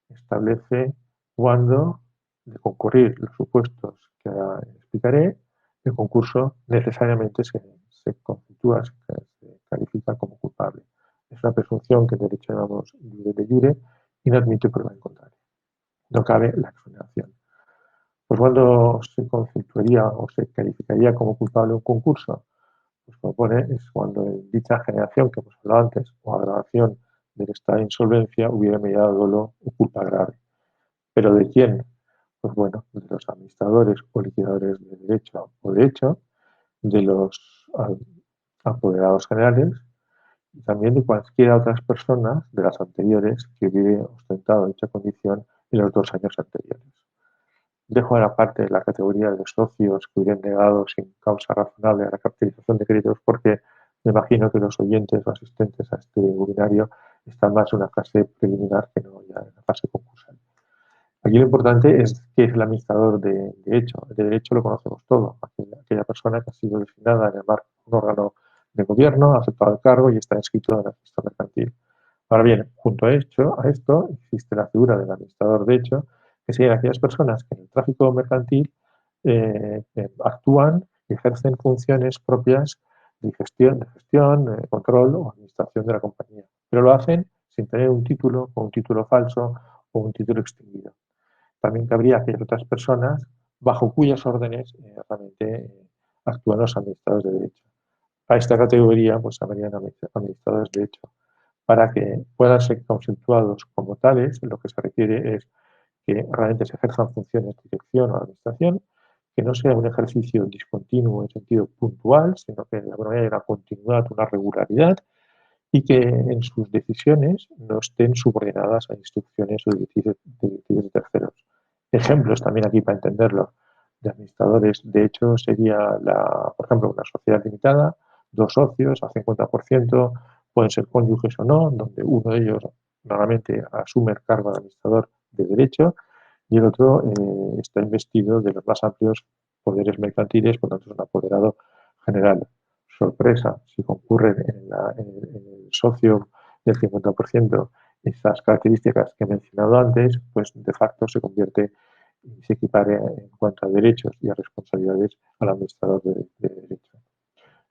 establece cuándo de concurrir los supuestos que ahora explicaré, el concurso necesariamente se constituya, se califica como culpable. Es una presunción que en derecho llamamos de jure y no admite prueba en contrario. No cabe la exoneración. Pues cuando se constituiría o se calificaría como culpable un concurso, pues propone es cuando en dicha generación que hemos hablado antes o agravación del estado de insolvencia hubiera mediado dolo o culpa grave. ¿Pero de quién? Pues bueno, de los administradores o liquidadores de derecho o de hecho, de los apoderados generales y también de cualquiera otras personas de las anteriores que hubieran ostentado dicha condición en los 2 años anteriores. Dejo a la parte la categoría de socios que hubieran negado sin causa razonable a la capitalización de créditos porque me imagino que los oyentes o asistentes a este webinario están más en una fase preliminar que no ya en la fase concursal. Aquí lo importante es que es el administrador de hecho. De derecho lo conocemos todo. Aquella persona que ha sido designada en el marco de un órgano de gobierno, ha aceptado el cargo y está inscrito en el registro mercantil. Ahora bien, junto a esto existe la figura del administrador de hecho, que serían aquellas personas que en el tráfico mercantil actúan y ejercen funciones propias de gestión, control o administración de la compañía. Pero lo hacen sin tener un título, o un título falso o un título extinguido. También cabría aquellas otras personas bajo cuyas órdenes realmente actúan los administradores de derecho. A esta categoría pues habrían administradores de derecho. Para que puedan ser conceptuados como tales, lo que se requiere es que realmente se ejerzan funciones de dirección o administración, que no sea un ejercicio discontinuo en sentido puntual, sino que de alguna manera haya una continuidad, una regularidad y que en sus decisiones no estén subordinadas a instrucciones o directrices de terceros. Ejemplos también aquí para entenderlo de administradores, de hecho, sería, por ejemplo, una sociedad limitada, 2 socios a 50%, pueden ser cónyuges o no, donde uno de ellos normalmente asume el cargo de administrador de derecho y el otro está investido de los más amplios poderes mercantiles, por lo tanto es un apoderado general. Sorpresa, si concurren en el socio del 50% esas características que he mencionado antes, pues de facto se convierte y se equipare en cuanto a derechos y a responsabilidades al administrador de derecho.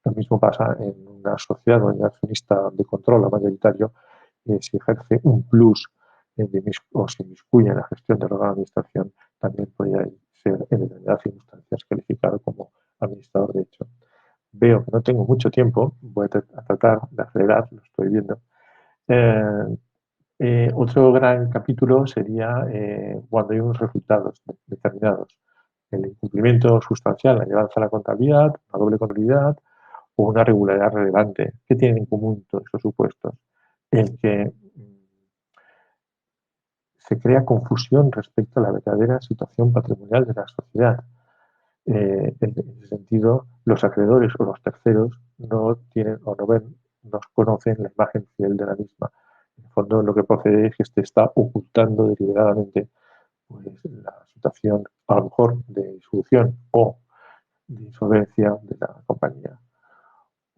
Lo mismo pasa en una sociedad donde el accionista de control o mayoritario si ejerce un plus o se inmiscuye en la gestión del órgano de administración, también podría ser en determinadas circunstancias calificado como administrador de hecho. Veo que no tengo mucho tiempo, voy a tratar de acelerar, lo estoy viendo. Otro gran capítulo sería cuando hay unos resultados determinados. El incumplimiento sustancial, la llevanza a la contabilidad, la doble contabilidad o una regularidad relevante. ¿Qué tienen en común todos estos supuestos? El que se crea confusión respecto a la verdadera situación patrimonial de la sociedad. En ese sentido, los acreedores o los terceros no tienen o no ven, no conocen la imagen fiel de la misma. En el fondo, lo que procede es que se está ocultando deliberadamente pues, la situación, a lo mejor, de disolución o de insolvencia de la compañía.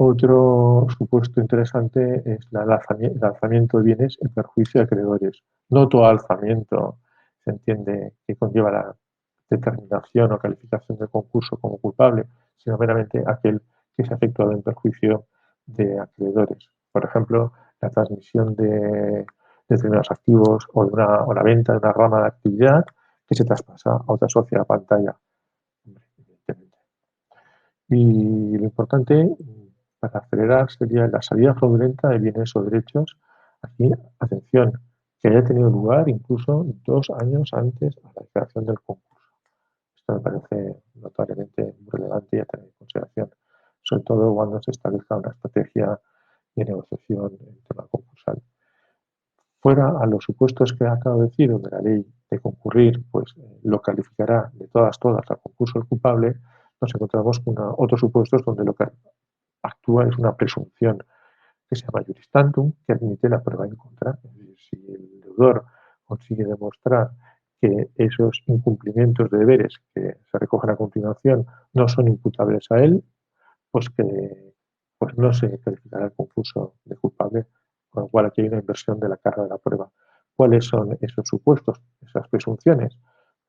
Otro supuesto interesante es el alzamiento de bienes en perjuicio de acreedores. No todo alzamiento se entiende que conlleva la determinación o calificación del concurso como culpable, sino meramente aquel que se ha efectuado en perjuicio de acreedores. Por ejemplo, la transmisión de determinados activos o la venta de una rama de actividad que se traspasa a otra sociedad pantalla. Evidentemente. Y lo importante para acelerar sería la salida fraudulenta de bienes o derechos. Aquí, atención, que haya tenido lugar incluso 2 años antes a la declaración del concurso. Esto me parece notoriamente muy relevante y a tener en consideración, sobre todo cuando se establezca una estrategia de negociación en tema concursal. Fuera a los supuestos que acabo de decir, donde la ley de concurrir pues, lo calificará de todas al concurso el culpable, nos encontramos con otros supuestos donde lo que actúa es una presunción que se llama juris tantum, que admite la prueba en contra. Es decir, si el deudor consigue demostrar que esos incumplimientos de deberes que se recogen a continuación no son imputables a él, pues que pues no se calificará el concurso de culpable, con lo cual aquí hay una inversión de la carga de la prueba. ¿Cuáles son esos supuestos, esas presunciones?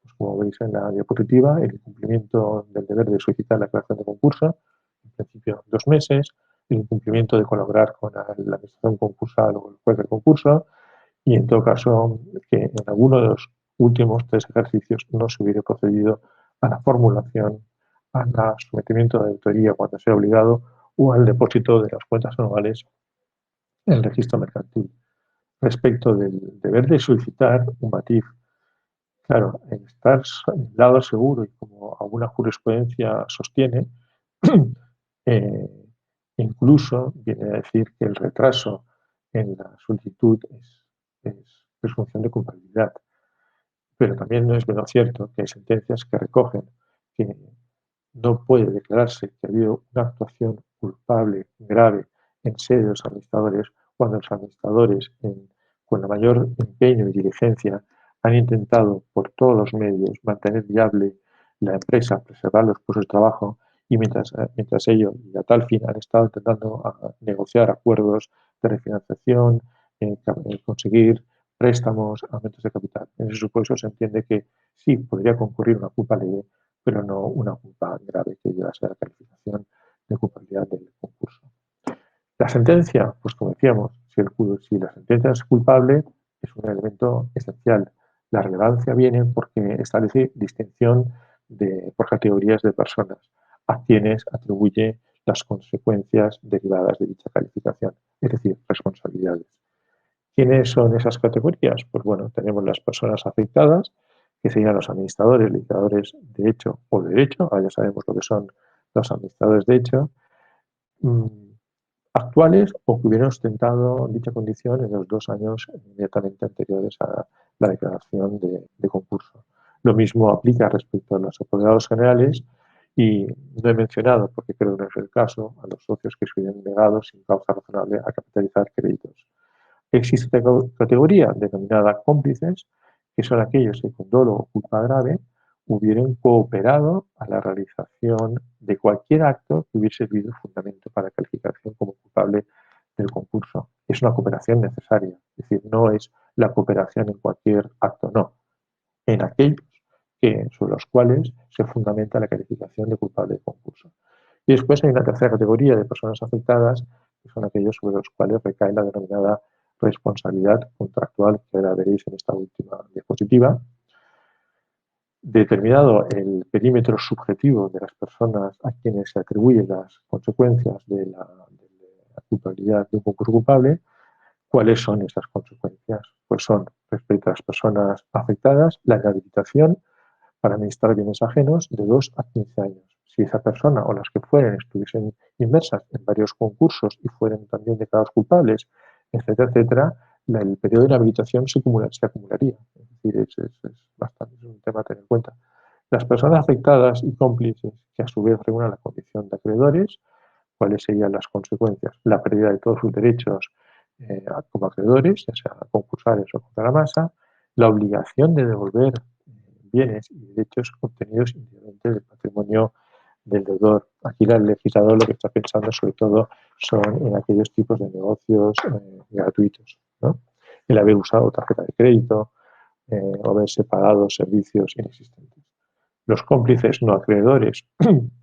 Pues como veis en la diapositiva, el incumplimiento del deber de solicitar la aclaración de concurso, en principio 2 meses, el incumplimiento de colaborar con la administración concursal o el juez del concurso, y en todo caso que en alguno de los últimos 3 ejercicios no se hubiera procedido a la formulación, al sometimiento de auditoría cuando sea obligado o al depósito de las cuentas anuales en el registro mercantil. Respecto del deber de solicitar un matiz, claro, en estar en el lado seguro y como alguna jurisprudencia sostiene, eh, incluso viene a decir que el retraso en la solicitud es presunción de culpabilidad. Pero también no es menos cierto que hay sentencias que recogen que no puede declararse que ha habido una actuación culpable grave en sede de los administradores cuando los administradores, con la mayor empeño y diligencia, han intentado por todos los medios mantener viable la empresa, preservar los puestos de trabajo y mientras ello, y a tal fin, han estado intentando negociar acuerdos de refinanciación, conseguir préstamos, aumentos de capital. En ese supuesto se entiende que sí podría concurrir una culpa leve, pero no una culpa grave que llevase a la calificación de culpabilidad del concurso. La sentencia, pues como decíamos, si la sentencia es culpable, es un elemento esencial. La relevancia viene porque establece distinción por categorías de personas a quienes atribuye las consecuencias derivadas de dicha calificación, es decir, responsabilidades. ¿Quiénes son esas categorías? Pues bueno, tenemos las personas afectadas, que serían los administradores, liquidadores de hecho o de derecho, ahora ya sabemos lo que son los administradores de hecho, actuales o que hubieran ostentado dicha condición en los 2 años inmediatamente anteriores a la declaración de concurso. Lo mismo aplica respecto a los apoderados generales y no he mencionado, porque creo que no es el caso, a los socios que se hubieran negado sin causa razonable a capitalizar créditos. Existe otra categoría denominada cómplices, que son aquellos que con dolo o culpa grave hubieran cooperado a la realización de cualquier acto que hubiese servido fundamento para calificación como culpable del concurso. Es una cooperación necesaria, es decir, no es la cooperación en cualquier acto, no, en aquellos sobre los cuales se fundamenta la calificación de culpable del concurso. Y después hay una tercera categoría de personas afectadas, que son aquellos sobre los cuales recae la denominada responsabilidad contractual, que ahora veréis en esta última diapositiva. Determinado el perímetro subjetivo de las personas a quienes se atribuyen las consecuencias de la culpabilidad de un concurso culpable, ¿cuáles son esas consecuencias? Pues son, respecto a las personas afectadas, la inhabilitación para administrar bienes ajenos de 2 a 15 años. Si esa persona o las que fueren estuviesen inmersas en varios concursos y fueran también declarados culpables, etcétera, etcétera, el periodo de inhabilitación se acumularía. Es decir, es un tema a tener en cuenta. Las personas afectadas y cómplices que a su vez reúnan la condición de acreedores, ¿cuáles serían las consecuencias? La pérdida de todos sus derechos como acreedores, ya sea concursales o contra la masa, la obligación de devolver bienes y derechos obtenidos íntegramente del patrimonio del deudor. Aquí el legislador lo que está pensando sobre todo son en aquellos tipos de negocios gratuitos, ¿no? El haber usado tarjeta de crédito o haberse pagado servicios inexistentes. Los cómplices no acreedores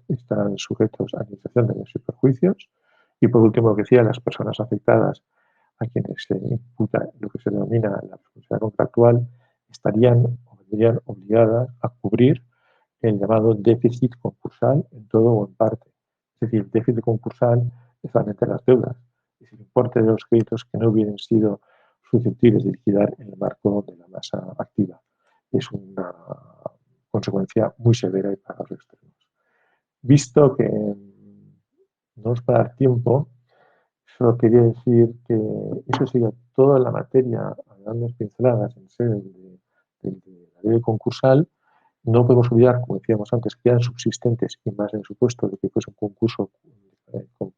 están sujetos a administración de daños y perjuicios. Y por último, lo que decía, las personas afectadas a quienes se imputa lo que se denomina la responsabilidad contractual estarían o vendrían obligadas a cubrir el llamado déficit concursal en todo o en parte. Es decir, el déficit concursal es realmente las deudas, es el importe de los créditos que no hubieran sido susceptibles de liquidar en el marco de la masa activa. Es una consecuencia muy severa y para los extremos. Visto que no os va a dar tiempo, solo quería decir que eso sería toda la materia a grandes pinceladas en sede de la ley concursal No podemos olvidar, como decíamos antes, que eran subsistentes y más en el supuesto de que fuese un concurso con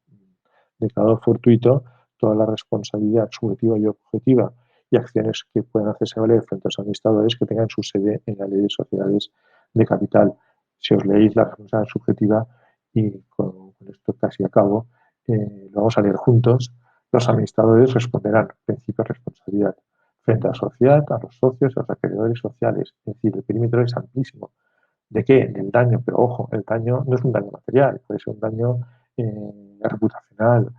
declarado fortuito, toda la responsabilidad subjetiva y objetiva y acciones que puedan hacerse valer frente a los administradores que tengan su sede en la ley de sociedades de capital. Si os leéis la responsabilidad subjetiva, y con esto casi acabo, lo vamos a leer juntos, los administradores responderán principio de responsabilidad frente a la sociedad, a los socios, a los acreedores sociales. Es decir, el perímetro es amplísimo. ¿De qué? Del daño, pero ojo, el daño no es un daño material, puede ser un daño reputacional,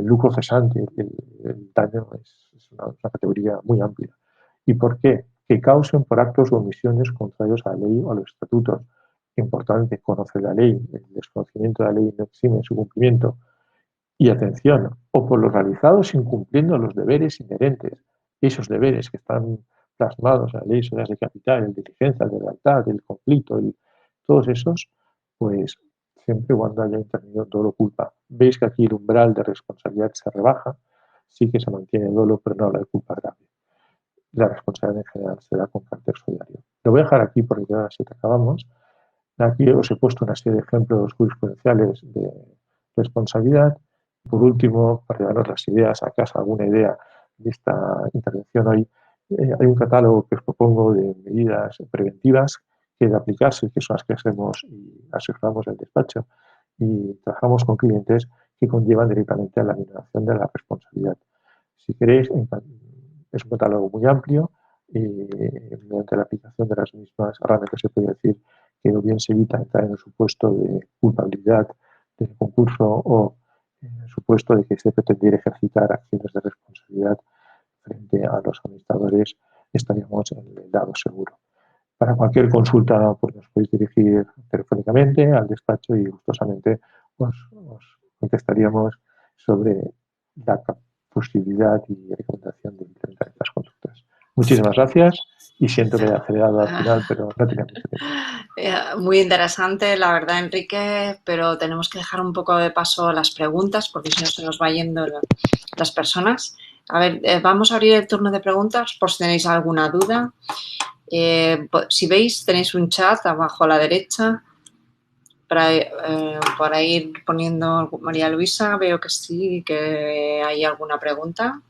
lucro cesante. El daño es una categoría muy amplia. ¿Y por qué? Que causen por actos o omisiones contrarios a la ley o a los estatutos. Importante, conocer la ley. El desconocimiento de la ley no exime su cumplimiento. Y atención, o por los realizados incumpliendo los deberes inherentes. Esos deberes que están plasmados en la ley de sociedades de capital, el de diligencia, el de lealtad, el conflicto, todos esos, pues siempre y cuando haya intervenido dolo o culpa. Veis que aquí el umbral de responsabilidad se rebaja, sí que se mantiene el dolo, pero no habla de culpa grave. La responsabilidad en general se da con carácter solidario. Lo voy a dejar aquí porque ya se te acabamos. Aquí os he puesto una serie de ejemplos jurisprudenciales de responsabilidad. Por último, para llevarnos las ideas a casa, alguna idea de esta intervención hoy, hay un catálogo que os propongo de medidas preventivas que de aplicarse, que son las que hacemos y asesoramos el despacho y trabajamos con clientes que conllevan directamente a la eliminación de la responsabilidad. Si queréis, es un catálogo muy amplio y mediante la aplicación de las mismas herramientas se puede decir que o bien se evita entrar en el supuesto de culpabilidad del concurso o en el supuesto de que se pretendiera ejercitar acciones de responsabilidad frente a los administradores, estaríamos en el lado seguro. Para cualquier consulta, pues nos podéis dirigir telefónicamente al despacho y gustosamente os contestaríamos sobre la posibilidad y recomendación de implementar estas conductas. Muchísimas gracias y siento que haya acelerado al final, pero no tenía mucho tiempo. Muy interesante, la verdad, Enrique, pero tenemos que dejar un poco de paso a las preguntas porque si no se nos va yendo las personas. A ver, vamos a abrir el turno de preguntas por si tenéis alguna duda. Si veis, tenéis un chat abajo a la derecha para ir poniendo. María Luisa, veo que sí, que hay alguna pregunta.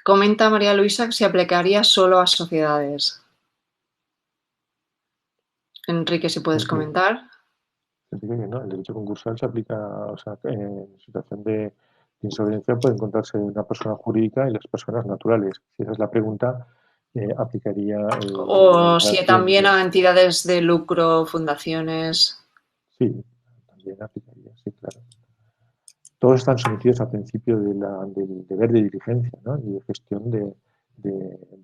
Comenta María Luisa que se aplicaría solo a sociedades. Enrique, si puedes comentar. ¿No? El derecho concursal se aplica, o sea, en situación de insolvencia puede encontrarse una persona jurídica y las personas naturales. Si esa es la pregunta, aplicaría O si también a entidades de lucro, fundaciones. Sí, también aplicaría, sí, claro. Todos están sometidos al principio del deber de diligencia, ¿no? Y de gestión de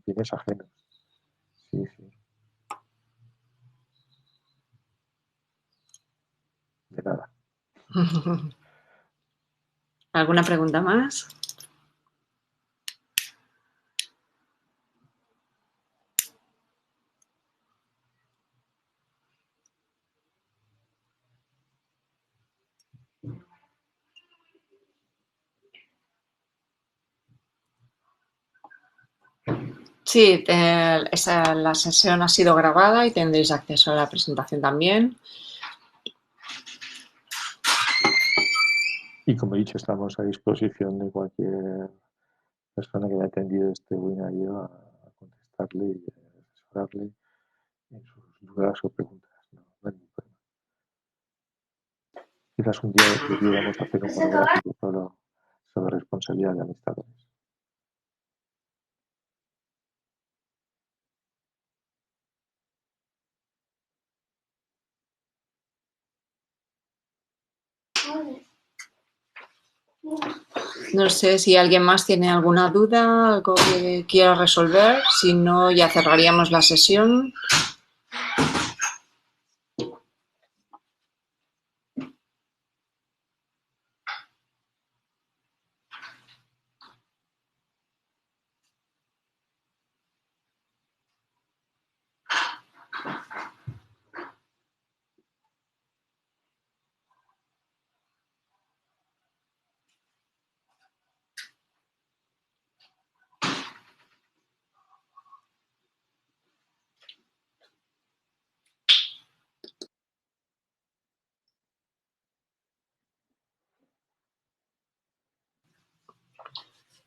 bienes ajenos. Sí, sí. De nada. ¿Alguna pregunta más? Sí, la sesión ha sido grabada y tendréis acceso a la presentación también. Y como he dicho, estamos a disposición de cualquier persona que haya atendido este webinario a contestarle y a asesorarle en sus dudas o preguntas. No, no hay ningún problema. Quizás un día debiéramos hacer un monográfico solo sobre responsabilidad de administradores. No sé si alguien más tiene alguna duda, algo que quiera resolver. Si no, ya cerraríamos la sesión.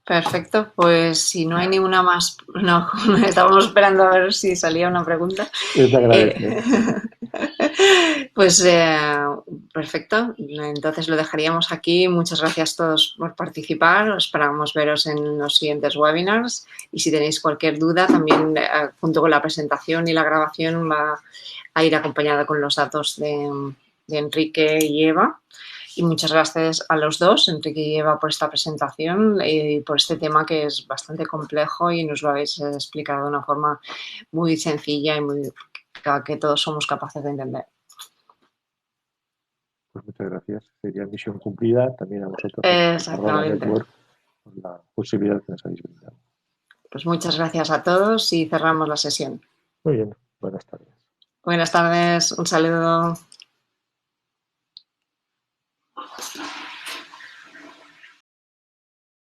Perfecto, pues si no hay ninguna más, no, estábamos esperando a ver si salía una pregunta. Te agradece. Pues perfecto, entonces lo dejaríamos aquí. Muchas gracias a todos por participar, esperamos veros en los siguientes webinars y si tenéis cualquier duda también junto con la presentación y la grabación va a ir acompañada con los datos de Enrique y Eva. Y muchas gracias a los dos, Enrique y Eva, por esta presentación y por este tema que es bastante complejo y nos lo habéis explicado de una forma muy sencilla y muy que todos somos capaces de entender. Pues muchas gracias. Sería misión cumplida también a vosotros. Exactamente. Network, por la posibilidad que nos habéis brindado. Pues muchas gracias a todos y cerramos la sesión. Muy bien. Buenas tardes. Buenas tardes, un saludo.